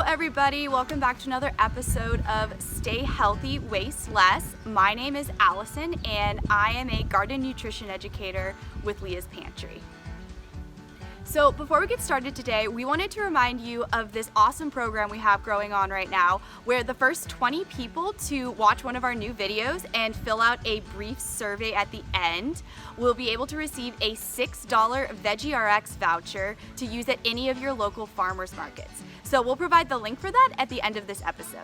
everybody, welcome back to another episode of Stay Healthy, Waste Less. My name is Allison and I am a garden nutrition educator with Leah's Pantry. So before we get started today, we wanted to remind you of this awesome program we have going on right now, where the first 20 people to watch one of our new videos and fill out a brief survey at the end will be able to receive a $6 VeggieRx voucher to use at any of your local farmers markets. So we'll provide the link for that at the end of this episode.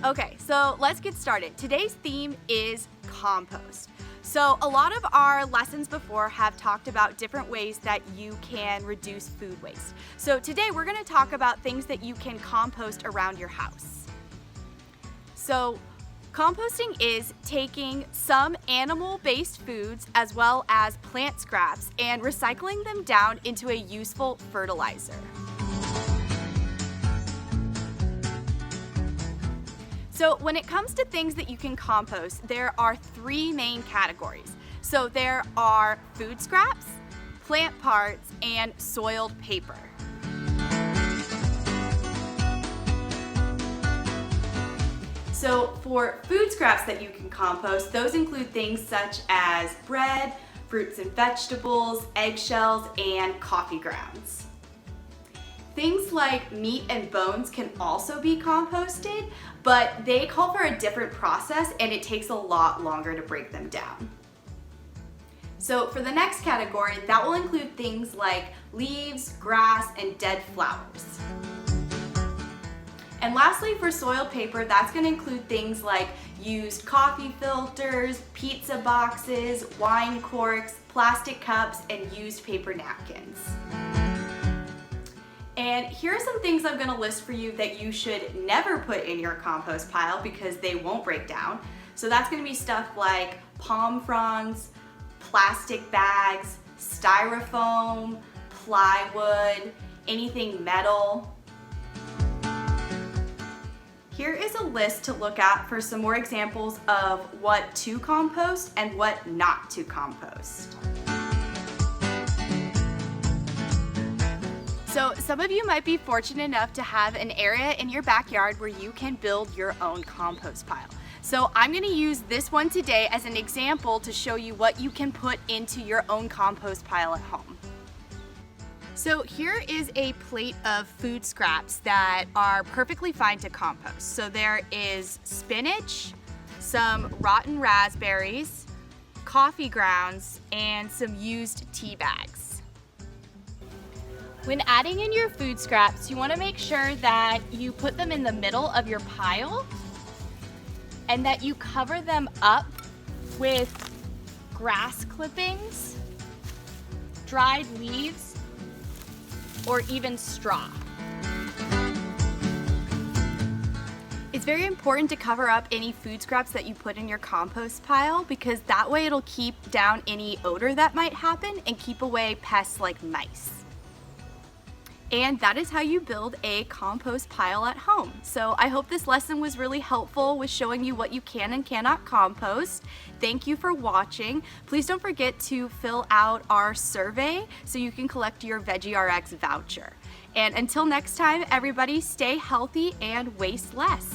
Okay, so let's get started. Today's theme is compost. So a lot of our lessons before have talked about different ways that you can reduce food waste. So today we're going to talk about things that you can compost around your house. So composting is taking some animal-based foods as well as plant scraps and recycling them down into a useful fertilizer. So when it comes to things that you can compost, there are three main categories. So there are food scraps, plant parts, and soiled paper. So for food scraps that you can compost, those include things such as bread, fruits and vegetables, eggshells, and coffee grounds. Things like meat and bones can also be composted, but they call for a different process and it takes a lot longer to break them down. So for the next category, that will include things like leaves, grass, and dead flowers. And lastly, for soiled paper, that's going to include things like used coffee filters, pizza boxes, wine corks, plastic cups, and used paper napkins. And here are some things I'm going to list for you that you should never put in your compost pile because they won't break down. So that's going to be stuff like palm fronds, plastic bags, styrofoam, plywood, anything metal. Here is a list to look at for some more examples of what to compost and what not to compost. So some of you might be fortunate enough to have an area in your backyard where you can build your own compost pile. So I'm going to use this one today as an example to show you what you can put into your own compost pile at home. So here is a plate of food scraps that are perfectly fine to compost. So there is spinach, some rotten raspberries, coffee grounds, and some used tea bags. When adding in your food scraps, you want to make sure that you put them in the middle of your pile and that you cover them up with grass clippings, dried leaves, or even straw. It's very important to cover up any food scraps that you put in your compost pile because that way it'll keep down any odor that might happen and keep away pests like mice. And that is how you build a compost pile at home. So I hope this lesson was really helpful with showing you what you can and cannot compost. Thank you for watching. Please don't forget to fill out our survey so you can collect your VeggieRx voucher. And until next time, everybody, stay healthy and waste less.